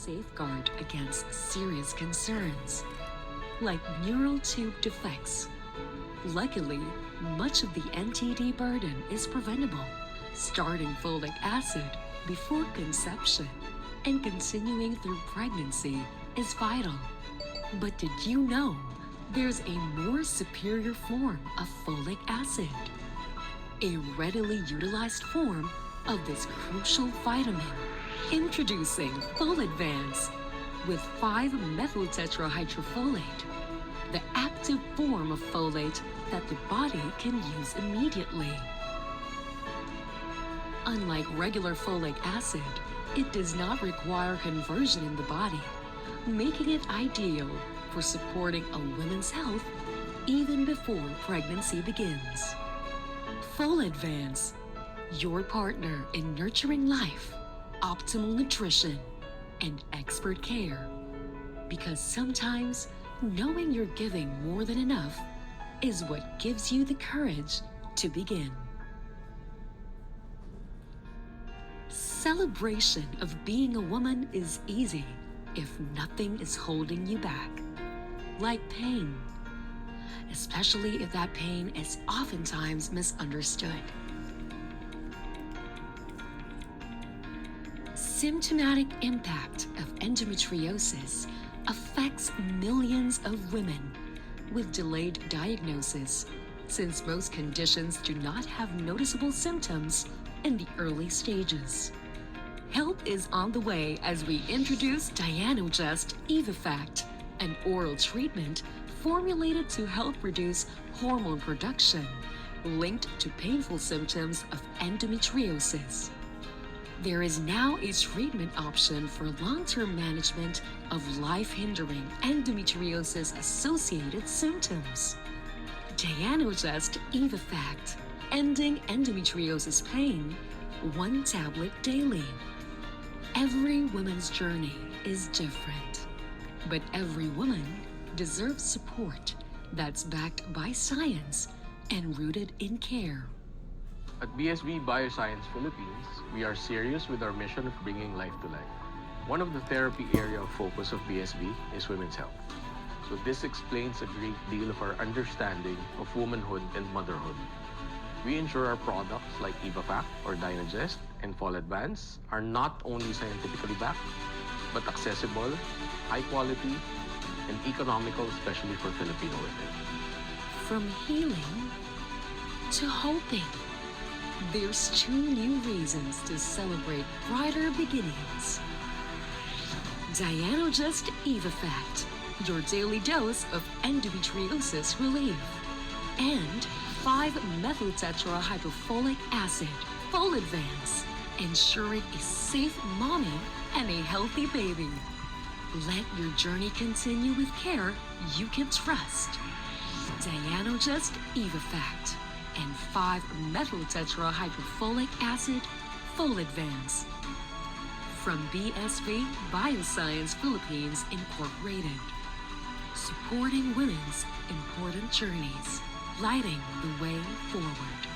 safeguard against serious concerns, like neural tube defects. Luckily, much of the NTD burden is preventable. Starting folic acid before conception and continuing through pregnancy is vital. But did you know there's a more superior form of folic acid? A readily utilized form of this crucial vitamin. Introducing Foladvance with 5-methyltetrahydrofolate, the active form of folate that the body can use immediately. Unlike regular folic acid, it does not require conversion in the body, making it ideal for supporting a woman's health even before pregnancy begins. Foladvance, your partner in nurturing life, optimal nutrition, and expert care. Because sometimes knowing you're giving more than enough is what gives you the courage to begin. Celebration of being a woman is easy if nothing is holding you back. Like pain, especially if that pain is oftentimes misunderstood. Symptomatic impact of endometriosis affects millions of women with delayed diagnosis, since most conditions do not have noticeable symptoms in the early stages. Help is on the way as we introduce Dianogest Evifact, an oral treatment formulated to help reduce hormone production linked to painful symptoms of endometriosis. There is now a treatment option for long-term management of life-hindering endometriosis-associated symptoms. Dianogest Evifact, ending endometriosis pain, 1 tablet daily. Every woman's journey is different, but every woman deserves support that's backed by science and rooted in care. At BSV Bioscience Philippines, we are serious with our mission of bringing life to life. One of the therapy area of focus of BSV is women's health. So this explains a great deal of our understanding of womanhood and motherhood. We ensure our products like Evifact or Dianogest and Foladvance are not only scientifically backed, but accessible, high quality, and economical, especially for Filipino women. From healing to hoping, there's 2 new reasons to celebrate brighter beginnings. Dianogest Evifact, your daily dose of endometriosis relief, and 5-methyltetrahydrofolic acid, Foladvance, ensuring a safe mommy and a healthy baby. Let your journey continue with care you can trust. Dianogest Evifact and 5-methyltetrahydrofolic acid, Foladvance. From BSV Bioscience Philippines Incorporated. Supporting women's important journeys, lighting the way forward.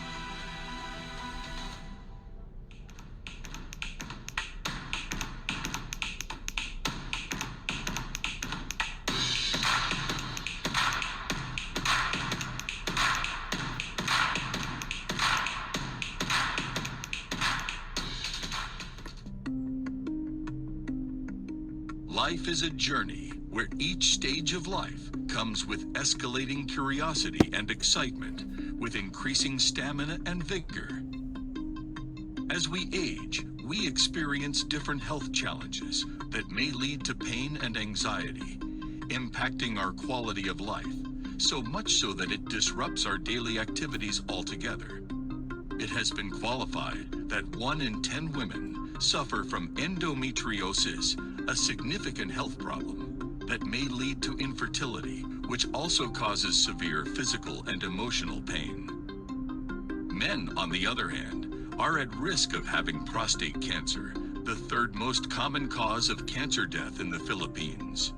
Life is a journey where each stage of life comes with escalating curiosity and excitement, with increasing stamina and vigor. As we age, we experience different health challenges that may lead to pain and anxiety, impacting our quality of life, so much so that it disrupts our daily activities altogether. It has been qualified that 1 in 10 women suffer from endometriosis, a significant health problem that may lead to infertility, which also causes severe physical and emotional pain. Men, on the other hand, are at risk of having prostate cancer, the 3rd most common cause of cancer death in the Philippines.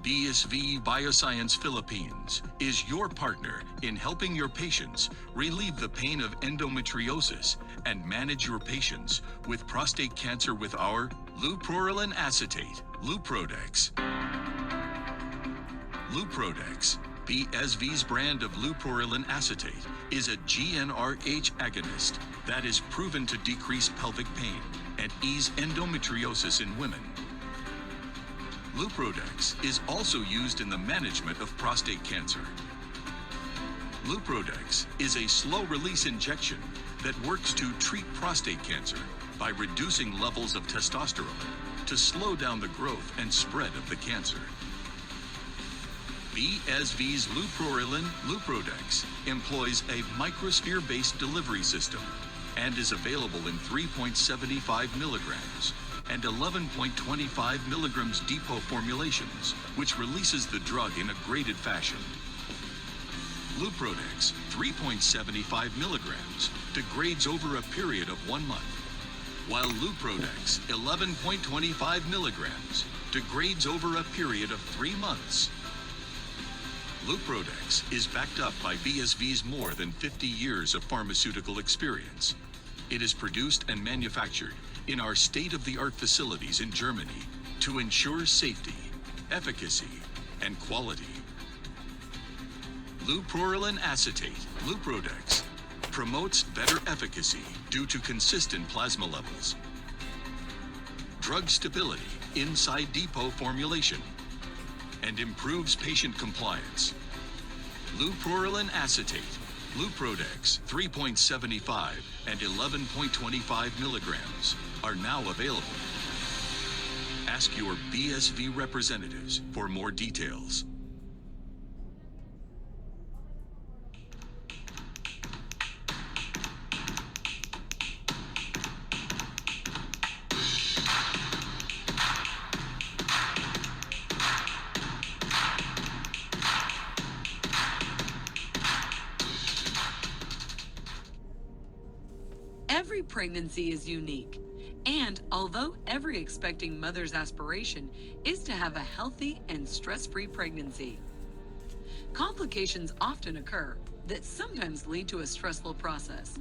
BSV Bioscience Philippines is your partner in helping your patients relieve the pain of endometriosis and manage your patients with prostate cancer with our Luprorelin acetate, Luprodex. Luprodex, BSV's brand of luprorelin acetate, is a GnRH agonist that is proven to decrease pelvic pain and ease endometriosis in women. Luprodex is also used in the management of prostate cancer. Luprodex is a slow-release injection that works to treat prostate cancer by reducing levels of testosterone to slow down the growth and spread of the cancer. BSV's Luprorelin Luprodex employs a microsphere-based delivery system and is available in 3.75 milligrams and 11.25 milligrams depot formulations, which releases the drug in a graded fashion. Luprodex 3.75 milligrams degrades over a period of 1 month, while Luprodex 11.25 milligrams degrades over a period of 3 months. Luprodex is backed up by BSV's more than 50 years of pharmaceutical experience. It is produced and manufactured in our state-of-the-art facilities in Germany to ensure safety, efficacy, and quality. Luprorelin acetate, Luprodex, promotes better efficacy due to consistent plasma levels, drug stability inside depot formulation, and improves patient compliance. Luprorelin acetate, Luprodex 3.75 and 11.25 milligrams are now available. Ask your BSV representatives for more details. Every pregnancy is unique, and although every expecting mother's aspiration is to have a healthy and stress-free pregnancy, complications often occur that sometimes lead to a stressful process.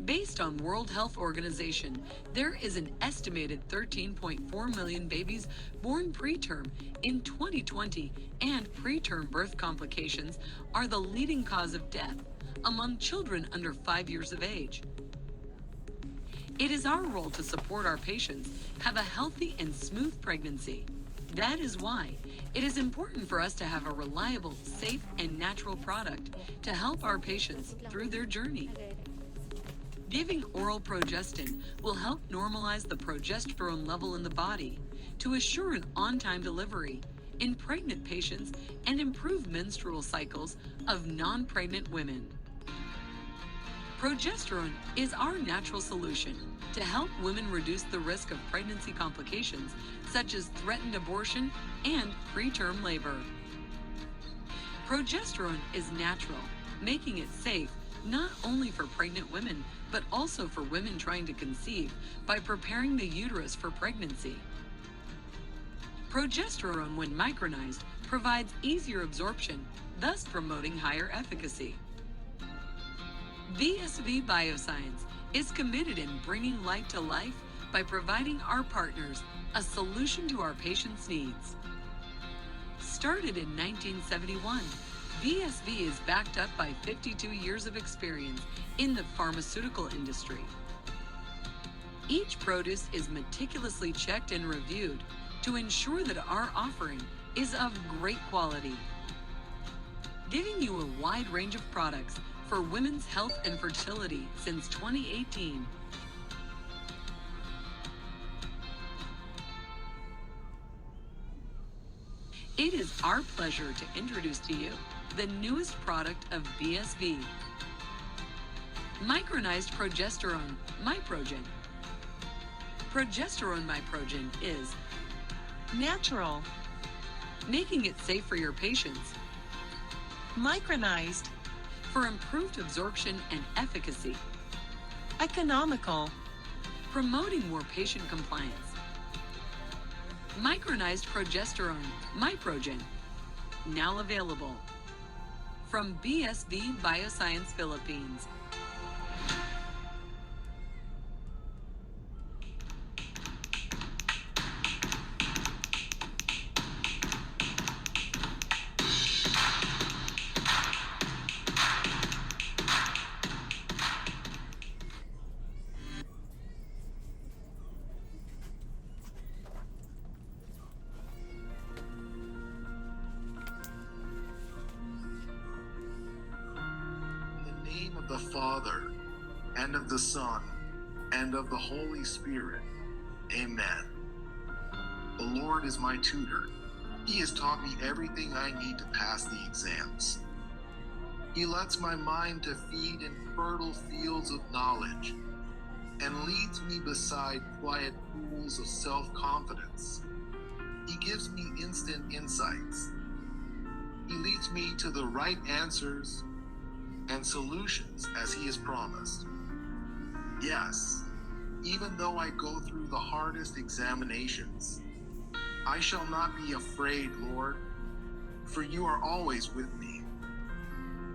Based on World Health Organization, there is an estimated 13.4 million babies born preterm in 2020, and preterm birth complications are the leading cause of death among children under 5 years of age. It is our role to support our patients have a healthy and smooth pregnancy. That is why it is important for us to have a reliable, safe, and natural product to help our patients through their journey. Giving oral progestin will help normalize the progesterone level in the body to assure an on-time delivery in pregnant patients and improve menstrual cycles of non-pregnant women. Progesterone is our natural solution to help women reduce the risk of pregnancy complications such as threatened abortion and preterm labor. Progesterone is natural, making it safe not only for pregnant women, but also for women trying to conceive by preparing the uterus for pregnancy. Progesterone, when micronized, provides easier absorption, thus promoting higher efficacy. BSV Bioscience is committed in bringing light to life by providing our partners a solution to our patients' needs. Started in 1971, BSV is backed up by 52 years of experience in the pharmaceutical industry. Each produce is meticulously checked and reviewed to ensure that our offering is of great quality, giving you a wide range of products for women's health and fertility since 2018. It is our pleasure to introduce to you the newest product of BSV, Micronized Progesterone Myprogen. Progesterone Myprogen is natural, making it safe for your patients, micronized, for improved absorption and efficacy, economical, promoting more patient compliance. Micronized Progesterone Myprogen, now available from BSV Bioscience Philippines. name of the Father, and of the Son, and of the Holy Spirit. Amen. The Lord is my tutor. He has taught me everything I need to pass the exams. He lets my mind to feed in fertile fields of knowledge and leads me beside quiet pools of self-confidence. He gives me instant insights. He leads me to the right answers and solutions as he has promised. Yes, even though I go through the hardest examinations, I shall not be afraid, Lord, for you are always with me.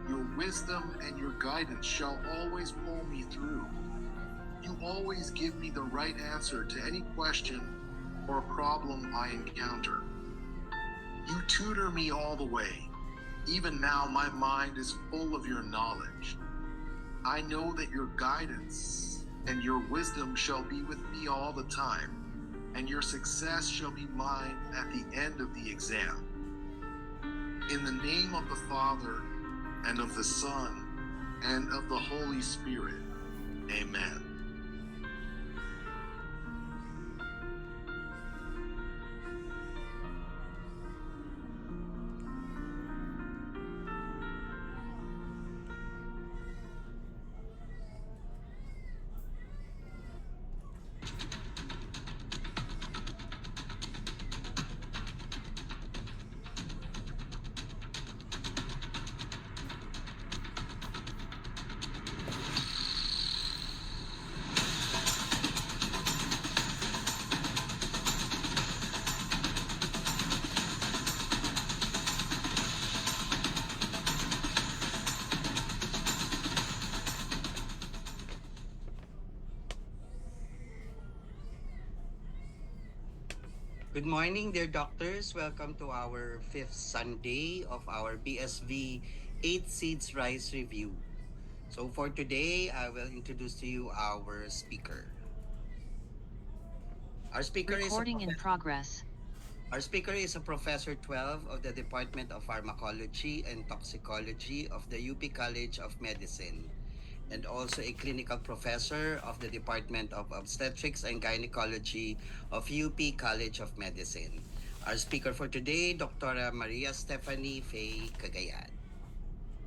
Your wisdom and your guidance shall always pull me through. You always give me the right answer to any question or problem I encounter. You tutor me all the way. Even now, my mind is full of your knowledge. I know that your guidance and your wisdom shall be with me all the time, and your success shall be mine at the end of the exam. In the name of the Father, and of the Son, and of the Holy Spirit. Amen. Good morning, dear doctors. Welcome to our fifth Sunday of our BSV 8 Seeds Rice Review. So for today, I will introduce to you our speaker. Our speaker Recording in progress. Our speaker is a Professor 12 of the Department of Pharmacology and Toxicology of the UP College of Medicine, and also a clinical professor of the Department of Obstetrics and Gynecology of UP College of Medicine. Our speaker for today, Dr. Maria Stephanie Faye Cagayan.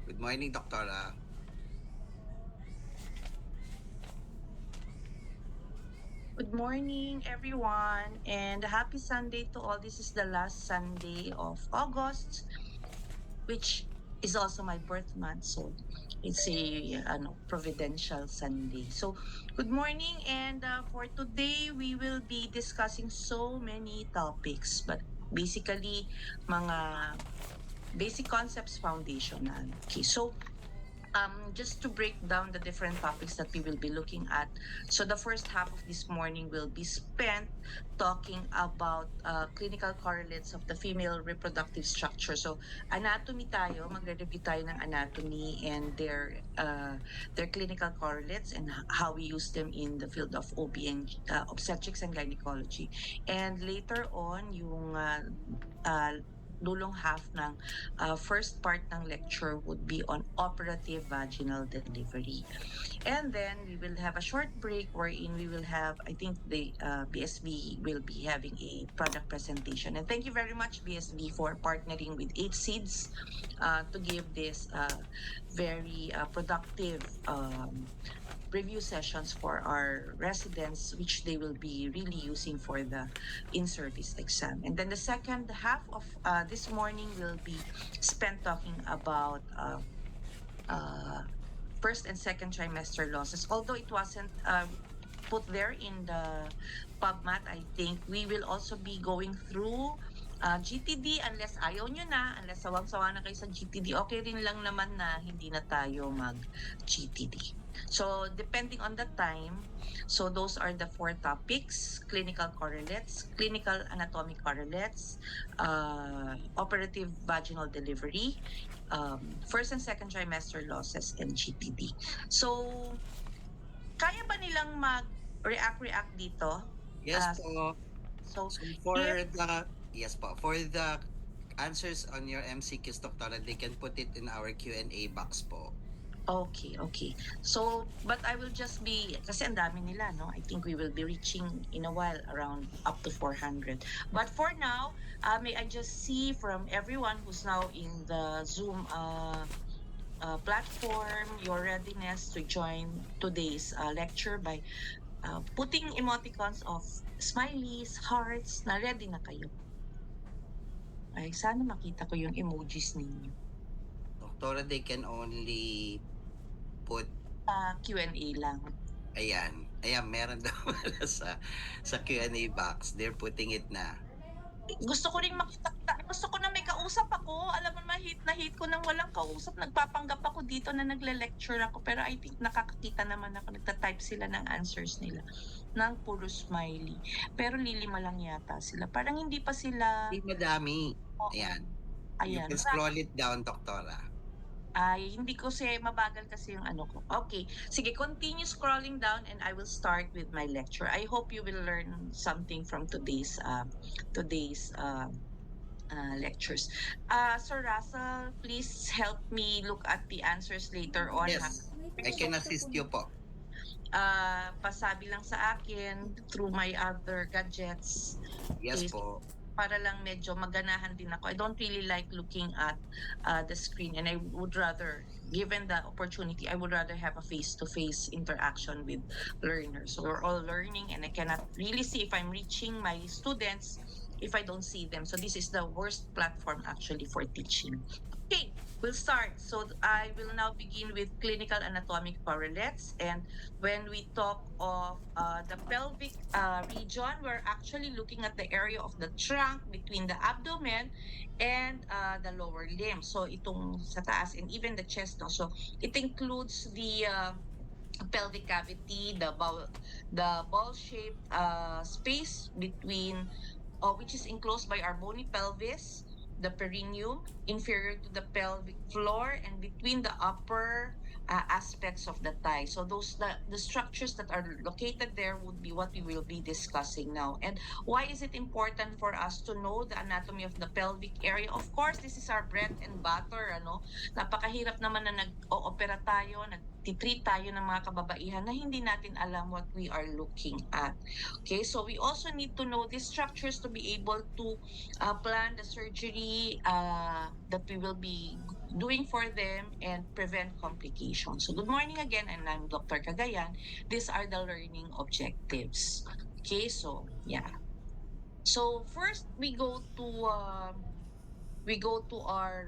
Good morning, Doctora. Good morning, everyone, and happy Sunday to all. This is the last Sunday of August, which is also my birth month. So it's a providential Sunday. So good morning, and for today we will be discussing so many topics, but basically mga basic concepts foundational. Okay, so just to break down the different topics that we will be looking at. So the first half of this morning will be spent talking about clinical correlates of the female reproductive structure. So anatomy tayo, magre-review tayo ng anatomy and their clinical correlates and how we use them in the field of OB and obstetrics and gynecology. And later on, yung dulong half ng first part ng lecture would be on operative vaginal delivery. And then we will have a short break wherein we will have, I think the BSV will be having a product presentation. And thank you very much, BSV, for partnering with 8 Seeds to give this very productive review sessions for our residents, which they will be really using for the in-service exam. And then the second half of this morning will be spent talking about first and second trimester losses. Although it wasn't put there in the PubMat, I think we will also be going through GTD unless ayaw nyo na, unless sawang-sawa na kayo sa GTD, okay rin lang naman na hindi na tayo mag-GTD. So depending on the time, so those are the 4 topics: clinical correlates, clinical anatomic correlates, operative vaginal delivery, first and second trimester losses, and GTD. So kaya ba nilang mag-react dito? Yes po. So for the answers on your MCQs, Doctora, they can put it in our Q&A box po. Okay. So, but I will just be, kasi ang dami nila, no? I think we will be reaching in a while around up to 400. But for now, may I just see from everyone who's now in the Zoom platform your readiness to join today's lecture by putting emoticons of smileys, hearts, na ready na kayo. Ay, sana makita ko yung emojis ninyo. Doktora, they can only put, Q&A lang. ayan, meron daw sa Q&A box. They're putting it na. Gusto ko ring makita, gusto ko na may kausap ako. Alam mo, hit na hit ko nang walang kausap. Nagpapanggap ako dito na nagle-lecture ako. Pero I think nakakakita naman ako. Nagta-type sila ng answers nila ng puro smiley. Pero lilima lang yata sila. Parang hindi pa sila... Hindi madami. Oo. Ayan. You Ayan. can scroll it down, Doktora. Ay, hindi ko mabagal kasi yung ano ko. Okay. Sige, continue scrolling down and I will start with my lecture. I hope you will learn something from today's lectures. Sir Russell, please help me look at the answers later on. Yes, I can assist you po. Pasabi lang sa akin through my other gadgets. Yes Okay. po. Para lang medyo maganahan din ako. I don't really like looking at the screen and I would rather, given the opportunity, I would rather have a face-to-face interaction with learners. So we're all learning and I cannot really see if I'm reaching my students if I don't see them. So this is the worst platform actually for teaching. Okay, we'll start. So I will now begin with clinical anatomic correlates. And when we talk of the pelvic region, we're actually looking at the area of the trunk between the abdomen and the lower limb. So itong sa taas and even the chest. No? So it includes the pelvic cavity, the ball-shaped space between, which is enclosed by our bony pelvis, the perineum, inferior to the pelvic floor, and between the upper aspects of the thigh. So those the structures that are located there would be what we will be discussing now. And why is it important for us to know the anatomy of the pelvic area? Of course, this is our bread and butter. Napakahirap naman na nag-oopera tayo, nag-treat tayo ng mga kababaihan na hindi natin alam what we are looking at. Okay, so we also need to know these structures to be able to plan the surgery that we will be doing for them and prevent complications. So good morning again, and I'm Dr. Cagayan. These are the learning objectives. Okay, so yeah. So first we go to our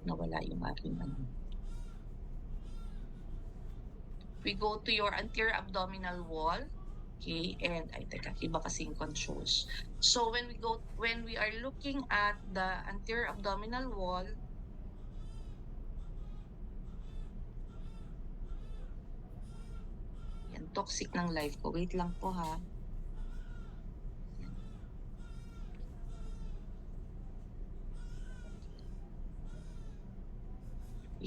nawala yung aking ano. We go to your anterior abdominal wall. Okay, and iba kasi yung controls. So when we are looking at the anterior abdominal wall, yan, toxic ng live ko. Wait lang po ha.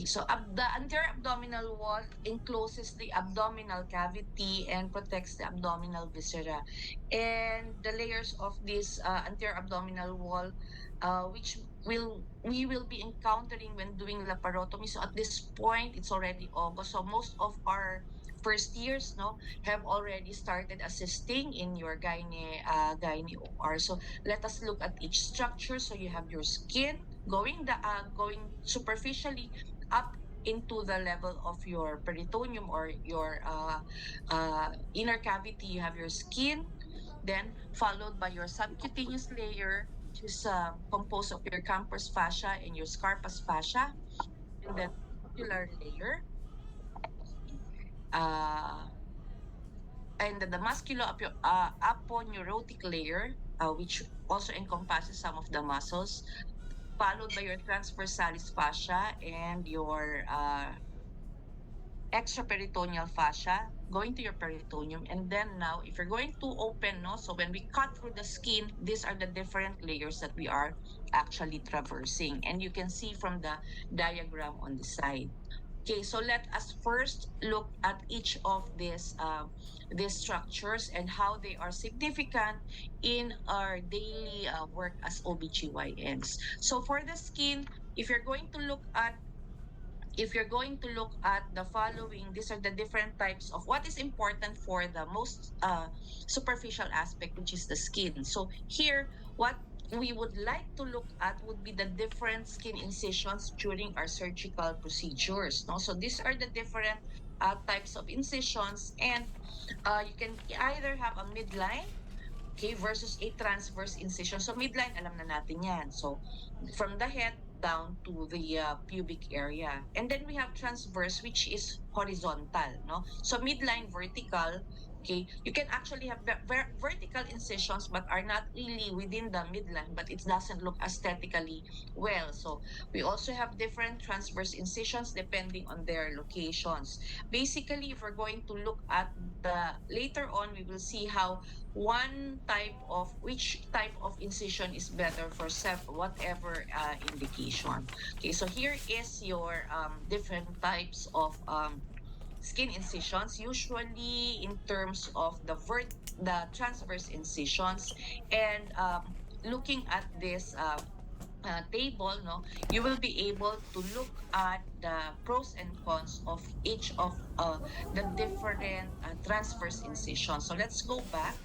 So the anterior abdominal wall encloses the abdominal cavity and protects the abdominal viscera. And the layers of this anterior abdominal wall, which we will be encountering when doing laparotomy. So at this point, it's already August. So most of our first years have already started assisting in your gyne OR. So let us look at each structure. So you have your skin going superficially up into the level of your peritoneum or your inner cavity. You have your skin, then followed by your subcutaneous layer, which is composed of your campus fascia and your scarpus fascia, and then muscular layer, and the musculo-aponeurotic layer, which also encompasses some of the muscles, followed by your transversalis fascia and your extraperitoneal fascia, going to your peritoneum. And then now, if you're going to open, so when we cut through the skin, these are the different layers that we are actually traversing. And you can see from the diagram on the side. Okay, so let us first look at each of these structures and how they are significant in our daily work as OBGYNs. So for the skin, if you're going to look at the following, these are the different types of what is important for the most superficial aspect, which is the skin. So here, what we would like to look at would be the different skin incisions during our surgical procedures. No? So these are the different types of incisions, and you can either have a midline, okay, versus a transverse incision. So midline, alam na natin yan. So from the head down to the pubic area. And then we have transverse, which is horizontal, no? So midline, vertical, okay, you can actually have vertical incisions but are not really within the midline, but it doesn't look aesthetically well. So we also have different transverse incisions depending on their locations. Basically, if we're going to look at the later on, we will see how which type of incision is better for whatever indication. Okay, so here is your different types of skin incisions, usually in terms of the transverse incisions. And looking at this table, no, you will be able to look at the pros and cons of each of the different transverse incisions. So let's go back.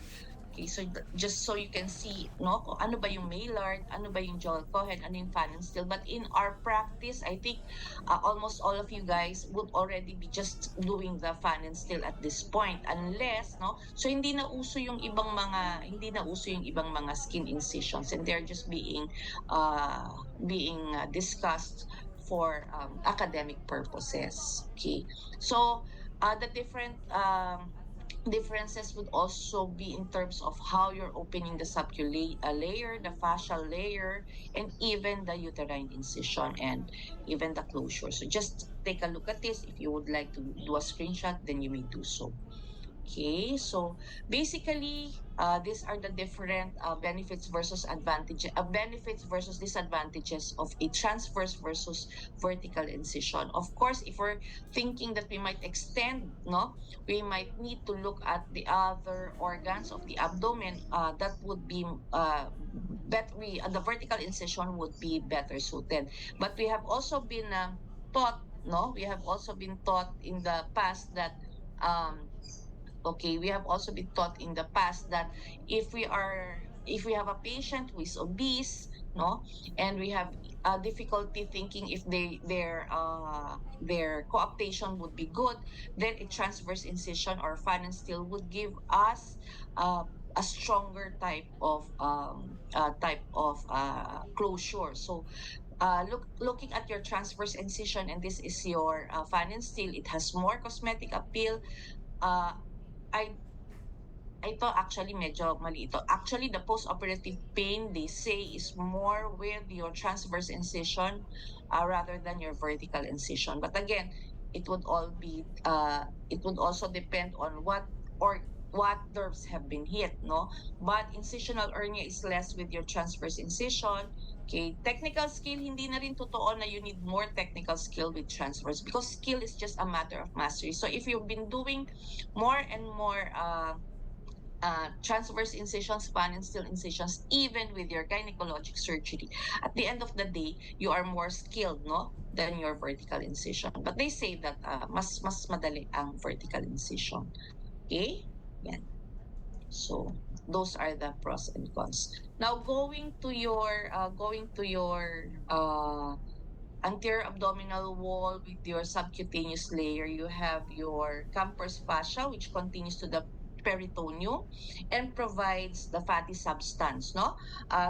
Okay, so just so you can see, no, kung ano ba yung Maillard, ano ba yung Joel Cohen, ano yung Fan and Steel. But in our practice, I think almost all of you guys would already be just doing the Fan and Steel at this point, unless, no, so hindi na uso yung ibang mga skin incisions, and they're just being discussed for academic purposes. Okay, so the different differences would also be in terms of how you're opening the layer, the fascial layer, and even the uterine incision and even the closure. So just take a look at this. If you would like to do a screenshot, then you may do so. Okay, so basically, these are the different benefits versus disadvantages of a transverse versus vertical incision. Of course, if we're thinking that we might extend, no, we might need to look at the other organs of the abdomen. That would be the vertical incision would be better suited. But we have also been taught, no, we have also been taught in the past that we have also been taught in the past that if we have a patient who is obese, no, and we have difficulty thinking if their coaptation would be good, then a transverse incision or Fan and Steel would give us a stronger type of closure. So looking at your transverse incision, and this is your Fan and Steel, it has more cosmetic appeal. I ito actually medyo mali ito. Actually, the post-operative pain, they say, is more with your transverse incision rather than your vertical incision. But again, it would also depend on what nerves have been hit, no? But incisional hernia is less with your transverse incision. Okay, technical skill, hindi na rin totoo na you need more technical skill with transverse, because skill is just a matter of mastery. So if you've been doing more and more transverse incisions, Fan and Steel incisions, even with your gynecologic surgery, at the end of the day, you are more skilled, no, than your vertical incision. But they say that mas madali ang vertical incision. Okay? Yan. So those are the pros and cons. Now going to your anterior abdominal wall with your subcutaneous layer, you have your Camper's fascia, which continues to the peritoneum and provides the fatty substance, no,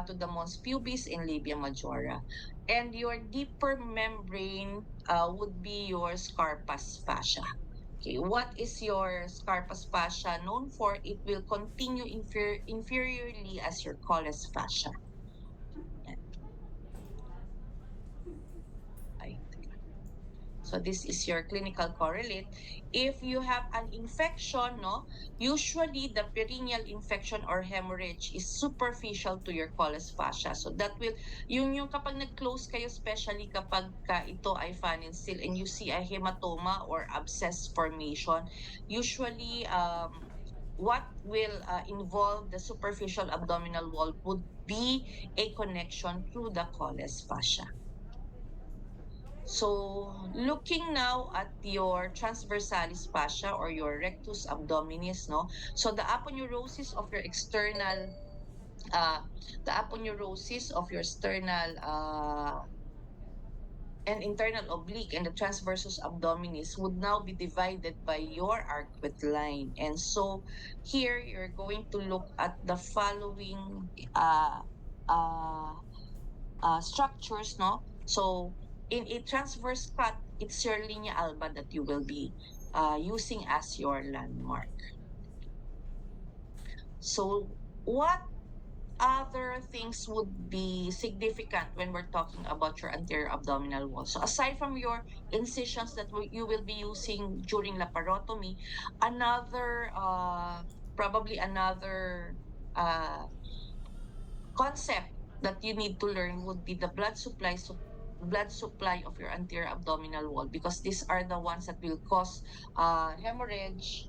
to the mons pubis and labia majora. And your deeper membrane would be your Scarpa's fascia. Okay, what is your Scarpa's fascia known for? It will continue inferiorly as your Colles fascia. So this is your clinical correlate. If you have an infection, no, usually the perineal infection or hemorrhage is superficial to your callus fascia. So that will, yung kapag nag-close kayo, especially kapag ito ay Pfannenstiel and you see a hematoma or abscess formation, usually what will involve the superficial abdominal wall would be a connection through the callus fascia. So, looking now at your transversalis fascia or your rectus abdominis, no? So, the aponeurosis of your external, the aponeurosis of your sternal and internal oblique and the transversus abdominis would now be divided by your arcuate line. And so, here you're going to look at the following structures, no? So, in a transverse cut, it's your linea alba that you will be using as your landmark. So, what other things would be significant when we're talking about your anterior abdominal wall? So, aside from your incisions that you will be using during laparotomy, another, probably another concept that you need to learn would be the blood supply of your anterior abdominal wall, because these are the ones that will cause hemorrhage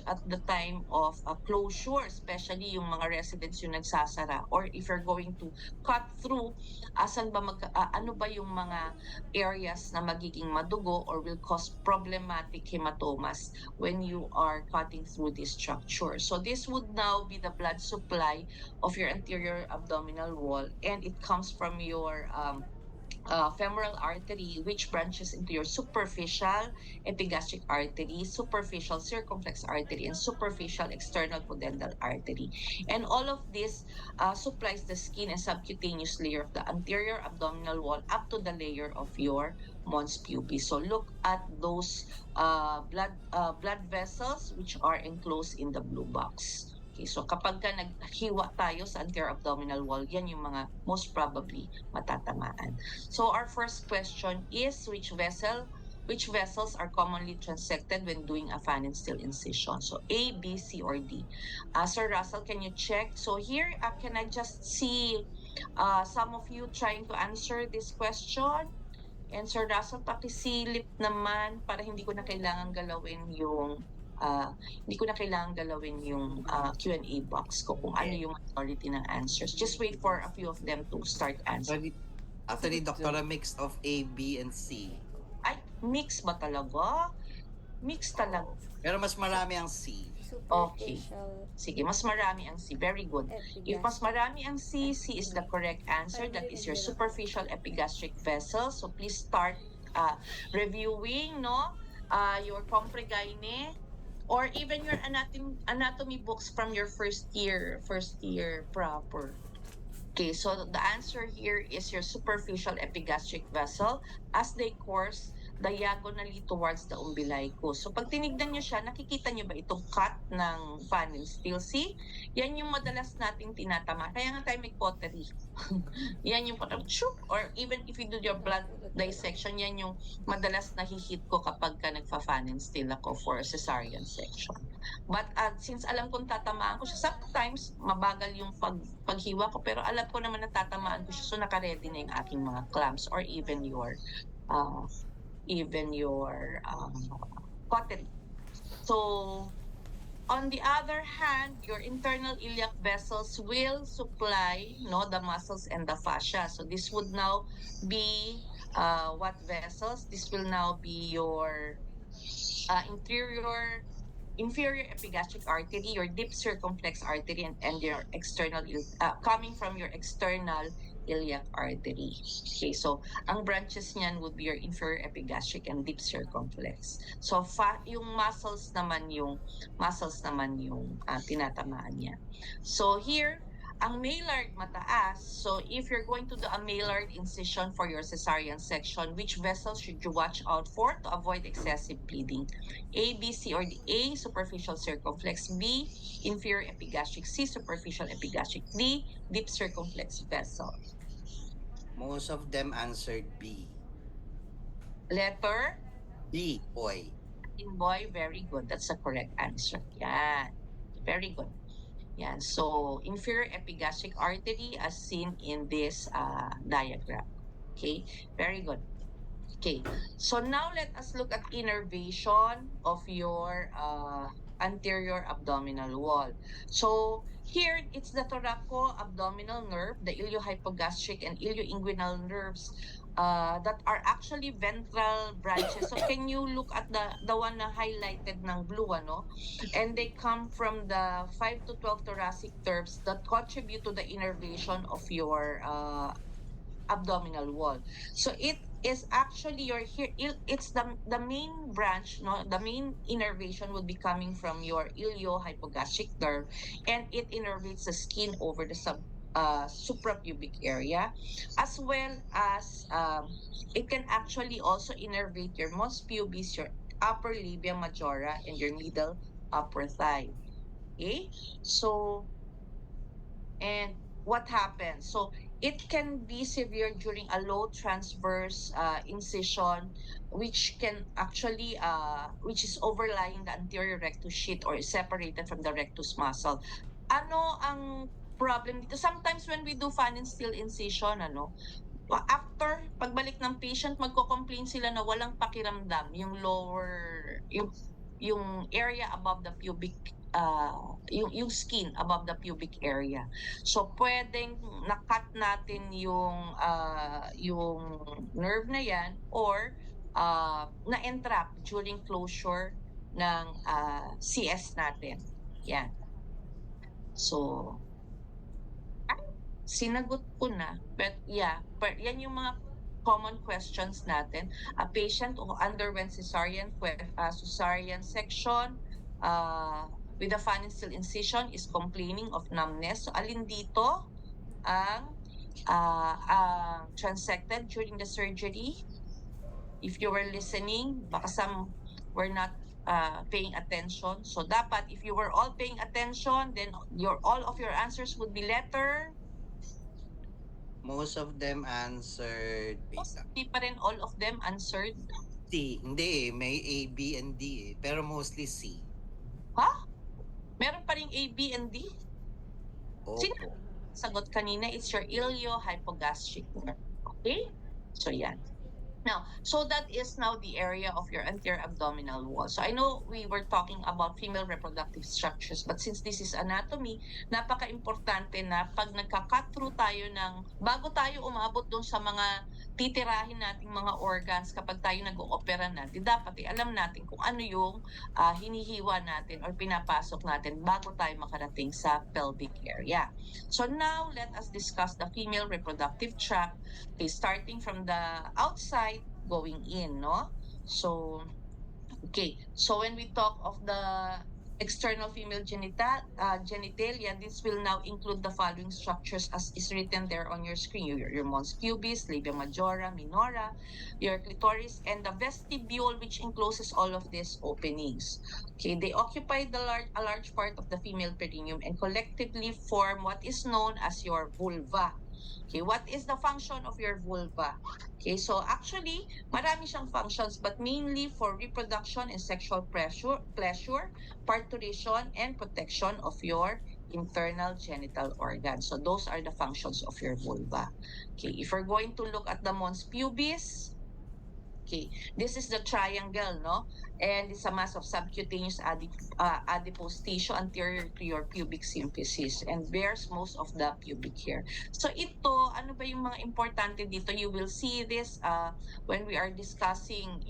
at the time of closure, especially yung mga residents yung nagsasara, or if you're going to cut through, ano ba yung mga areas na magiging madugo or will cause problematic hematomas when you are cutting through this structure. So this would now be the blood supply of your anterior abdominal wall, and it comes from your femoral artery, which branches into your superficial epigastric artery, superficial circumflex artery, and superficial external pudendal artery. And all of this supplies the skin and subcutaneous layer of the anterior abdominal wall up to the layer of your mons pubis. So look at those blood vessels which are enclosed in the blue box. Okay, so kapag ka naghiwa tayo sa anterior abdominal wall, yan yung mga most probably matatamaan. So our first question is, which vessels are commonly transected when doing a Pfannenstiel incision? So A, B, C, or D? Sir Russell, can you check? So here, can I just see some of you trying to answer this question? And Sir Russell, pakisilip naman para hindi ko na kailangan galawin yung Q&A box ko kung ano yung majority ng answers. Just wait for a few of them to start answering. Actually, Doctora, mix of A, B, and C. Ay, mix ba talaga? Mix talaga. Pero mas marami ang C. Okay. Sige, mas marami ang C. Very good. If mas marami ang C, C is the correct answer. That is your superficial epigastric vessel. So please start reviewing, no? Your compre gyne, or even your anatomy books from your first year proper. Okay, so the answer here is your superficial epigastric vessel as they course diagonally towards the umbilicus. So pag tinignan nyo siya, nakikita nyo ba itong cut ng Pfannenstiel? See? Yan yung madalas nating tinatama. Kaya nga tayo may cautery. Yan yung parang shoop, or even if you do your blood dissection, yan yung madalas nahihit ko kapag ka nagpa-Pfannenstiel ako for cesarean section. But since alam kong tatamaan ko siya, sometimes mabagal yung paghiwa ko, pero alam ko naman na tatamaan ko siya, so naka-ready na yung aking mga clamps or even your cautery. So, on the other hand, your internal iliac vessels will supply the muscles and the fascia. So this would now be what vessels? This will now be your inferior epigastric artery, your deep circumflex artery, and your external, coming from your external iliac artery. Okay, so ang branches niyan would be your inferior epigastric and deep circumflex. So yung muscles naman yung tinatamaan niya. So here, ang Maillard mataas. So if you're going to do a Maillard incision for your cesarean section, which vessels should you watch out for to avoid excessive bleeding? A, B, C, or D? A, superficial circumflex. B, inferior epigastric. C, superficial epigastric. D, deep circumflex vessel. Most of them answered B. Letter B, boy. in boy, very good. That's the correct answer. Yan. Very good. Yan. So, inferior epigastric artery as seen in this diagram. Okay, very good. Okay, so now let us look at innervation of your anterior abdominal wall. So here, it's the thoraco-abdominal nerve, the iliohypogastric and ilioinguinal nerves that are actually ventral branches. So can you look at the one na highlighted ng blue, ano? And they come from the 5 to 12 thoracic nerves that contribute to the innervation of your abdominal wall. So it is actually your here it's the main branch, no, the main innervation would be coming from your iliohypogastric nerve, and it innervates the skin over the suprapubic area, as well as it can actually also innervate your mons pubis, your upper labia majora, and your middle upper thigh. Okay, so and what happens? So it can be severe during a low transverse incision, which can actually, which is overlying the anterior rectus sheath or is separated from the rectus muscle. Ano ang problem dito? Sometimes when we do fan and steel incision, after pagbalik ng patient, magko-complain sila na walang pakiramdam yung lower, yung area above the pubic, yung skin above the pubic area. So pwedeng nakat natin yung nerve na yan, or na-entrap during closure ng CS natin. Yan. So sinagot ko na. But yeah, yan yung mga common questions natin. A patient who underwent cesarean section with a fan and steel incision is complaining of numbness. So alin dito ang transected during the surgery? If you were listening, baka some were not paying attention. So dapat, if you were all paying attention, then all of your answers would be letter. Most of them answered Hindi pa rin all of them answered. C. Hindi, may A, B, and D. Pero mostly C. Ha? Meron pa rin A, B, and D? Opo. Sino sagot kanina? It's your iliohypogastric nerve. Okay? So yan. Now, so that is now the area of your anterior abdominal wall. So I know we were talking about female reproductive structures, but since this is anatomy, napaka-importante na pag nagka-cut through tayo bago tayo umabot doon sa mga titirahin nating mga organs kapag tayo nag-oopera natin, dapat alam natin kung ano yung hinihiwa natin or pinapasok natin bago tayo makarating sa pelvic area. So now, let us discuss the female reproductive tract, starting from the outside going in, no? So, okay. So when we talk of the external female genitalia, this will now include the following structures as is written there on your screen. Your mons pubis, labia majora, minora, your clitoris, and the vestibule, which encloses all of these openings. Okay, they occupy a large part of the female perineum and collectively form what is known as your vulva. Okay, what is the function of your vulva? Okay, so actually, marami siyang functions, but mainly for reproduction and sexual pleasure, parturition, and protection of your internal genital organs. So those are the functions of your vulva. Okay, if we're going to look at the mons pubis, okay, this is the triangle, no? And it's a mass of subcutaneous adipose tissue anterior to your pubic symphysis and bears most of the pubic hair. So ito, ano ba yung mga importante dito? You will see this when we are discussing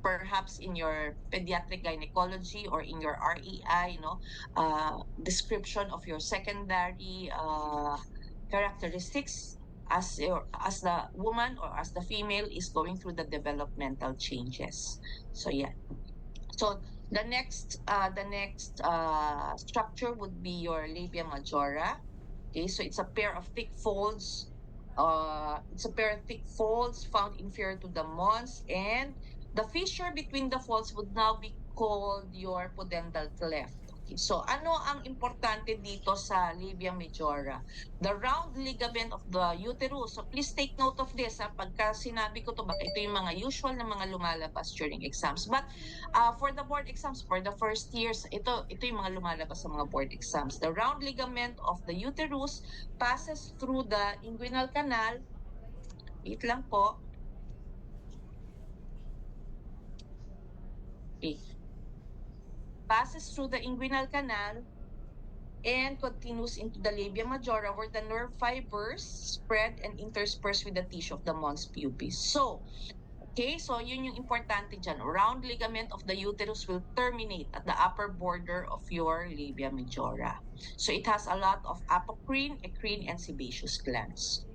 perhaps in your pediatric gynecology or in your REI, no? Description of your secondary characteristics as the woman or as the female is going through the developmental changes. So yeah. So the next structure would be your labia majora. Okay, so it's a pair of thick folds. Found inferior to the mons, and the fissure between the folds would now be called your pudendal cleft. So, ano ang importante dito sa labia majora? The round ligament of the uterus. So, please take note of this. Pagka sinabi ko to, baka ito yung mga usual na mga lumalabas during exams. But for the board exams, for the first years, ito yung mga lumalabas sa mga board exams. The round ligament of the uterus passes through the inguinal canal. Wait lang po. Okay. Passes through the inguinal canal and continues into the labia majora where the nerve fibers spread and intersperse with the tissue of the mons pubis. So, okay, so yun yung importante dyan. Round ligament of the uterus will terminate at the upper border of your labia majora. So it has a lot of apocrine, eccrine, and sebaceous glands.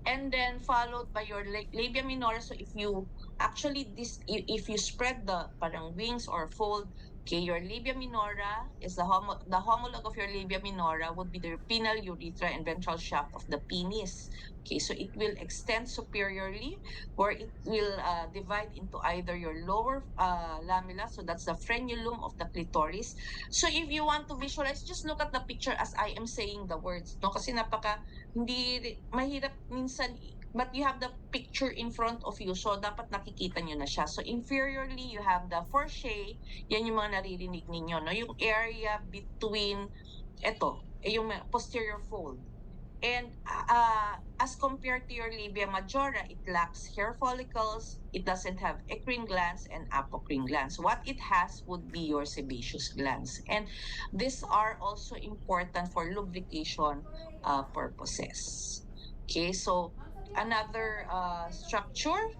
And then followed by your labia minora. So if you actually if you spread the parang wings or fold, okay, your labia minora is the homologue of your labia minora would be the penile, urethra, and ventral shaft of the penis. Okay, so it will extend superiorly, or it will divide into either your lower lamella, so that's the frenulum of the clitoris. So if you want to visualize, just look at the picture as I am saying the words, no? Kasi hindi mahirap minsan, but you have the picture in front of you, so dapat nakikita nyo na siya. So inferiorly, you have the fourchette, yan yung mga naririnig ninyo, no? Yung area between, yung posterior fold. And as compared to your labia majora, it lacks hair follicles, it doesn't have eccrine glands and apocrine glands. What it has would be your sebaceous glands. And these are also important for lubrication purposes. Okay, so another structure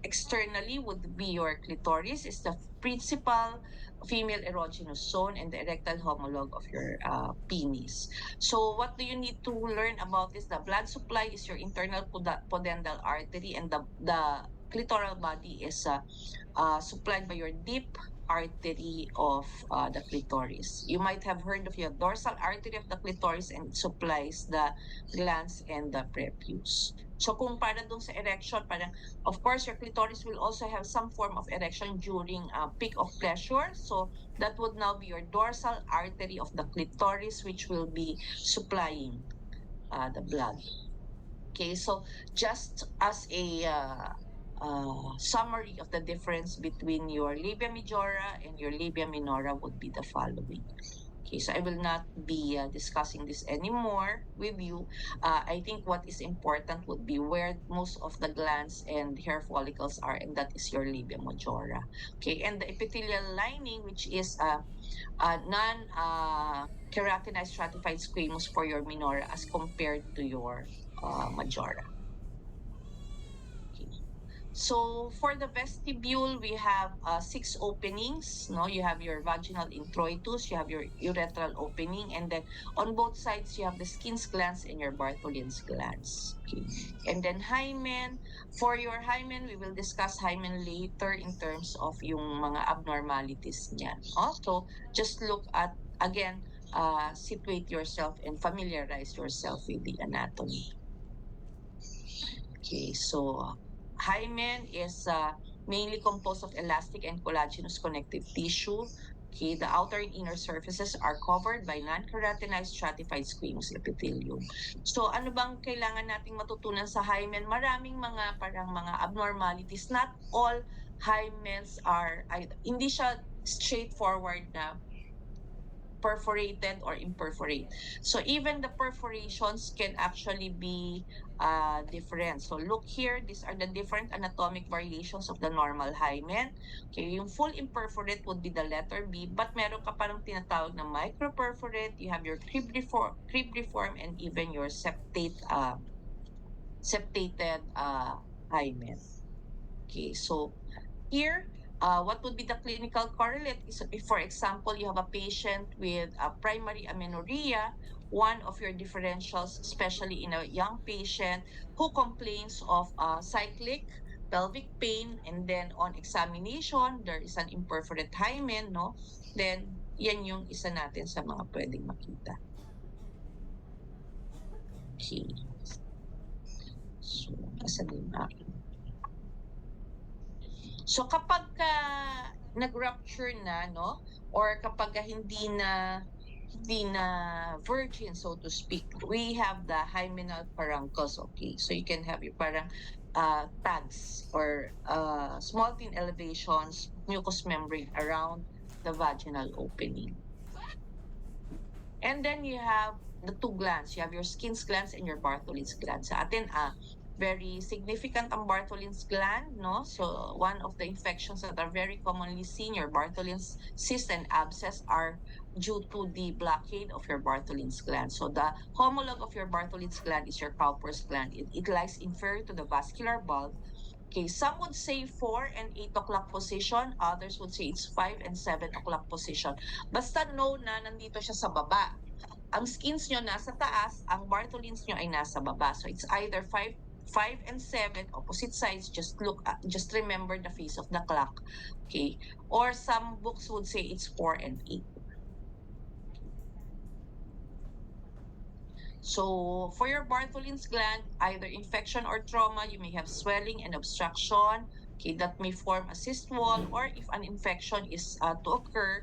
externally would be your clitoris, is the principal female erogenous zone and the erectile homologue of your penis. So what do you need to learn about this? The blood supply is your internal pudendal artery, and the clitoral body is supplied by your deep artery of the clitoris. You might have heard of your dorsal artery of the clitoris, and it supplies the glands and the prepuce. So kung para dun sa erection, parang, of course, your clitoris will also have some form of erection during peak of pleasure. So that would now be your dorsal artery of the clitoris, which will be supplying the blood. Okay, so just as a summary of the difference between your labia majora and your labia minora would be the following. Okay, so I will not be discussing this anymore with you. I think what is important would be where most of the glands and hair follicles are, and that is your labia majora. Okay, and the epithelial lining, which is non-keratinized stratified squamous for your minora as compared to your majora. So for the vestibule, we have 6 openings. No, you have your vaginal introitus, you have your urethral opening, and then on both sides you have the Skin's glands and your Bartholin's glands. Okay. And then hymen. For your hymen, we will discuss hymen later in terms of yung mga abnormalities niya. So just look at, again, situate yourself and familiarize yourself with the anatomy. Okay, so hymen is mainly composed of elastic and collagenous connective tissue. Okay, the outer and inner surfaces are covered by non-keratinized stratified squamous epithelium. So ano bang kailangan nating matutunan sa hymen? Maraming mga parang mga abnormalities. Not all hymens are, hindi siya straightforward na perforated or imperforate. So even the perforations can actually be different. So look here, these are the different anatomic variations of the normal hymen. Okay, yung full imperforate would be the letter B, but meron ka parang tinatawag na microperforate, you have your cribriform, and even your septated hymen. Okay, so here, what would be the clinical correlate is if, for example, you have a patient with primary amenorrhea, one of your differentials, especially in a young patient who complains of cyclic pelvic pain, and then on examination, there is an imperforate hymen, no? Then, yan yung isa natin sa mga pwedeng makita. Okay. So, asan yung akin? So kapag nag-rupture na, no, or kapag hindi na virgin, so to speak, we have the hymenal paruncles, okay? So you can have your parang tags or small thin elevations, mucous membrane around the vaginal opening. And then you have the two glands. You have your Skin's glands and your Bartholin's gland. Sa atin, very significant ang Bartholin's gland, no? So one of the infections that are very commonly seen, your Bartholin's cyst and abscess, are due to the blockade of your Bartholin's gland. So the homologue of your Bartholin's gland is your Cowper's gland. It lies inferior to the vascular bulb. Okay, some would say 4 and 8 o'clock position. Others would say it's 5 and 7 o'clock position. Basta know na nandito siya sa baba. Ang skins nyo nasa taas, ang Bartholin's nyo ay nasa baba. So it's either 5 and 7, opposite sides. Just remember the face of the clock. Okay, or some books would say it's 4 and 8. So for your Bartholin's gland, either infection or trauma, you may have swelling and obstruction, okay, that may form a cyst wall, or if an infection is to occur,